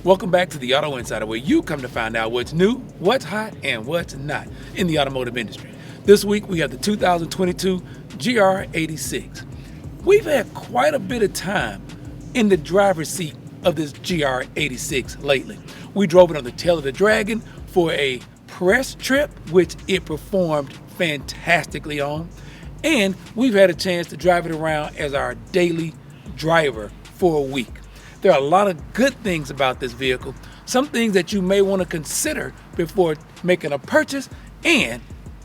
Welcome back to the Auto Insider, where you come to find out what's new, what's hot, and what's not in the automotive industry. This week we have the 2022 GR86. We've had quite a bit of time in the driver's seat of this GR86 lately. We drove it on the tail of the Dragon for a press trip, which it performed fantastically on, and we've had a chance to drive it around as our daily driver for a week. There are a lot of good things about this vehicle, some things that you may want to consider before making a purchase, and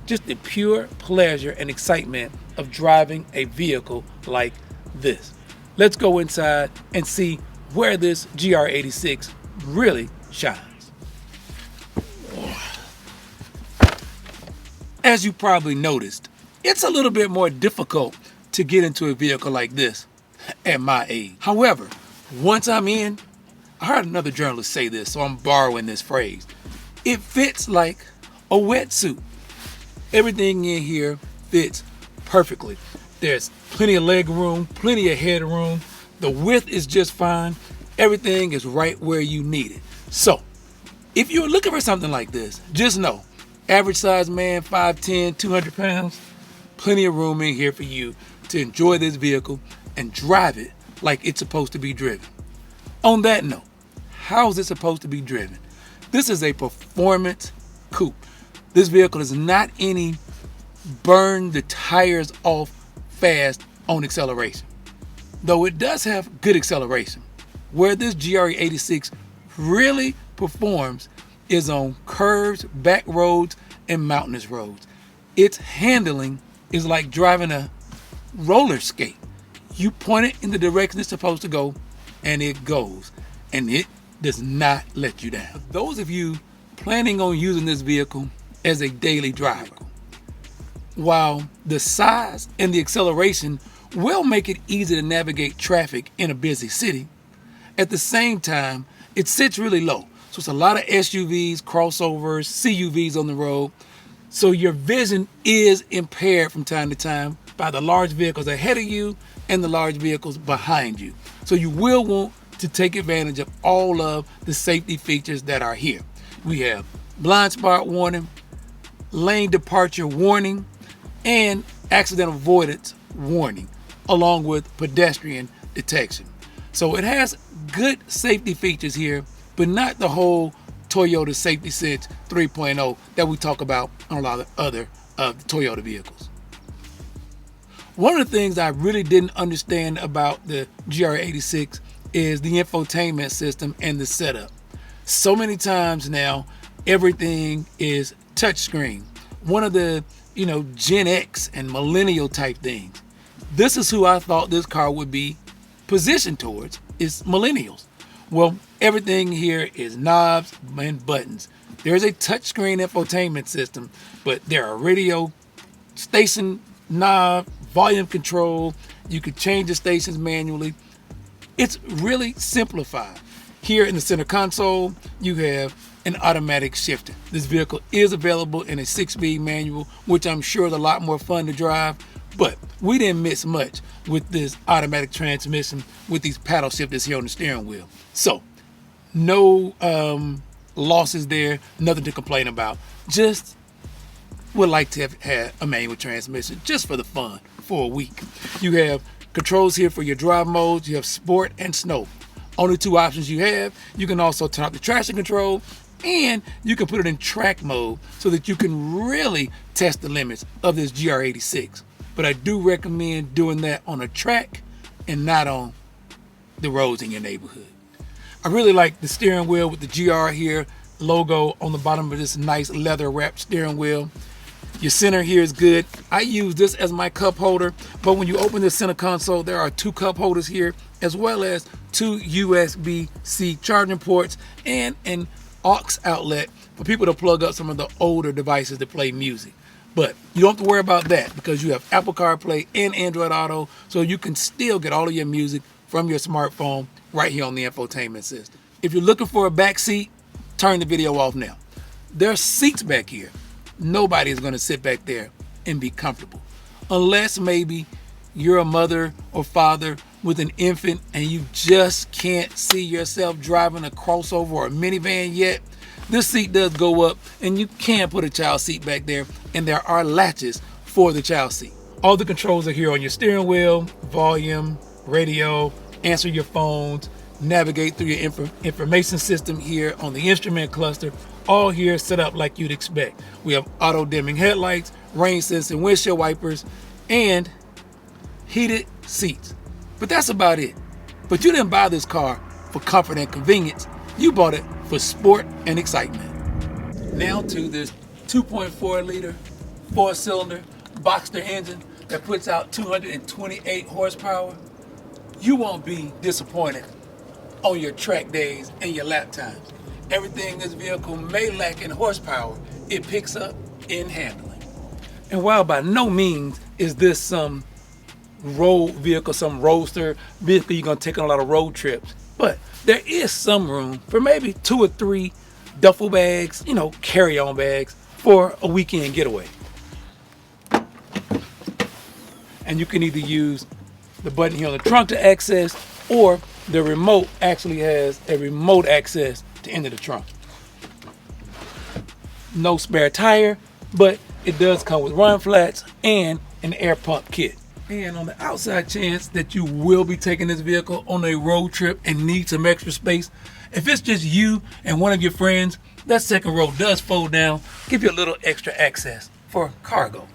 just the pure pleasure and excitement of driving a vehicle like this. Let's go inside and see where this GR86 really shines. As you probably noticed, it's a little bit more difficult to get into a vehicle like this at my age. However, once I'm in, I heard another journalist say this, so I'm borrowing this phrase. It fits like a wetsuit. Everything in here fits perfectly. There's plenty of leg room, plenty of headroom. The width is just fine. Everything is right where you need it. So, if you're looking for something like this, just know, average size man, 5'10", 200 pounds, plenty of room in here for you to enjoy this vehicle and drive it like it's supposed to be driven. On that note, how is it supposed to be driven? This is a performance coupe. This vehicle is not any burn the tires off fast on acceleration, though it does have good acceleration. Where this GR86 really performs is on curves, back roads, and mountainous roads. Its handling is like driving a roller skate. You point it in the direction it's supposed to go, and it goes, and it does not let you down. For those of you planning on using this vehicle as a daily driver, while the size and the acceleration will make it easy to navigate traffic in a busy city, at the same time, it sits really low. So it's a lot of SUVs, crossovers, CUVs on the road. So your vision is impaired from time to time by the large vehicles ahead of you and the large vehicles behind you. So you will want to take advantage of all of the safety features that are here. We have blind spot warning, lane departure warning, and accident avoidance warning, along with pedestrian detection. So it has good safety features here, but not the whole Toyota Safety Sense 3.0 that we talk about on a lot of other Toyota vehicles. One of the things I really didn't understand about the GR86 is the infotainment system and the setup. So many times now, everything is touchscreen. One of the, Gen X and millennial type things. This is who I thought this car would be positioned towards, is millennials. Well, everything here is knobs and buttons. There's a touchscreen infotainment system, but there are radio, station knob, volume control. You could change the stations manually. It's really simplified. Here in the center console, you have an automatic shifter. This vehicle is available in a 6-speed manual, which I'm sure is a lot more fun to drive, but we didn't miss much with this automatic transmission with these paddle shifters here on the steering wheel. So, no losses there, nothing to complain about. Just would like to have had a manual transmission just for the fun for a week. You have controls here for your drive modes. You have sport and snow. Only two options you have. You can also turn off the traction control, and you can put it in track mode so that you can really test the limits of this GR86. But I do recommend doing that on a track and not on the roads in your neighborhood. I really like the steering wheel with the GR here logo on the bottom of this nice leather wrapped steering wheel. Your center here is good. I use this as my cup holder, but when you open the center console, there are 2 cup holders here, as well as 2 USB-C charging ports and an aux outlet for people to plug up some of the older devices to play music. But you don't have to worry about that because you have Apple CarPlay and Android Auto, so you can still get all of your music from your smartphone right here on the infotainment system. If you're looking for a back seat, turn the video off now. There are seats back here. Nobody is going to sit back there and be comfortable, unless maybe you're a mother or father with an infant and you just can't see yourself driving a crossover or a minivan yet, this seat does go up and you can put a child seat back there, and there are latches for the child seat. All the controls are here on your steering wheel: volume, radio, answer your phones, navigate through your information system here on the instrument cluster, all here set up like you'd expect. We have auto dimming headlights, rain sensing windshield wipers, and heated seats. But that's about it. But you didn't buy this car for comfort and convenience. You bought it for sport and excitement. Now to this 2.4 liter, 4-cylinder Boxster engine that puts out 228 horsepower. You won't be disappointed on your track days and your lap times. Everything this vehicle may lack in horsepower, it picks up in handling. And while by no means is this some road vehicle, some roadster vehicle you're gonna take on a lot of road trips, but there is some room for maybe 2 or 3 duffel bags, carry-on bags for a weekend getaway. And you can either use the button here on the trunk to access, or the remote actually has a remote access to enter the trunk. No spare tire, but it does come with run flats and an air pump kit. And on the outside chance that you will be taking this vehicle on a road trip and need some extra space, if it's just you and one of your friends, that second row does fold down, give you a little extra access for cargo.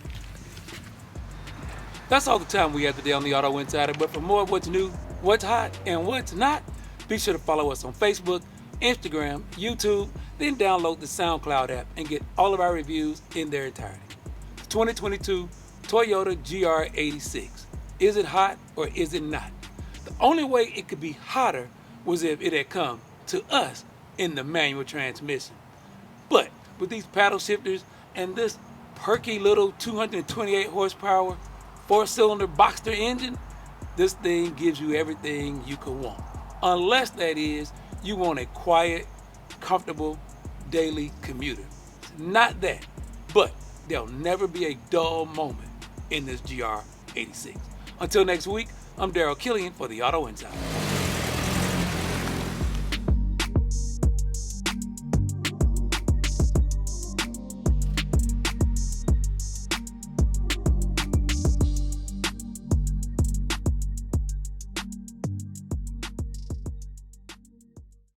That's all the time we have today on the Auto Insider, but for more of what's new, what's hot, and what's not, be sure to follow us on Facebook, Instagram, YouTube, then download the SoundCloud app and get all of our reviews in their entirety. 2022 Toyota GR86. Is it hot or is it not? The only way it could be hotter was if it had come to us in the manual transmission. But with these paddle shifters and this perky little 228 horsepower 4-cylinder Boxster engine, this thing gives you everything you could want. Unless, that is, you want a quiet, comfortable daily commuter. Not that, but there'll never be a dull moment in this GR86. Until next week, I'm Daryl Killian for the Auto Insider.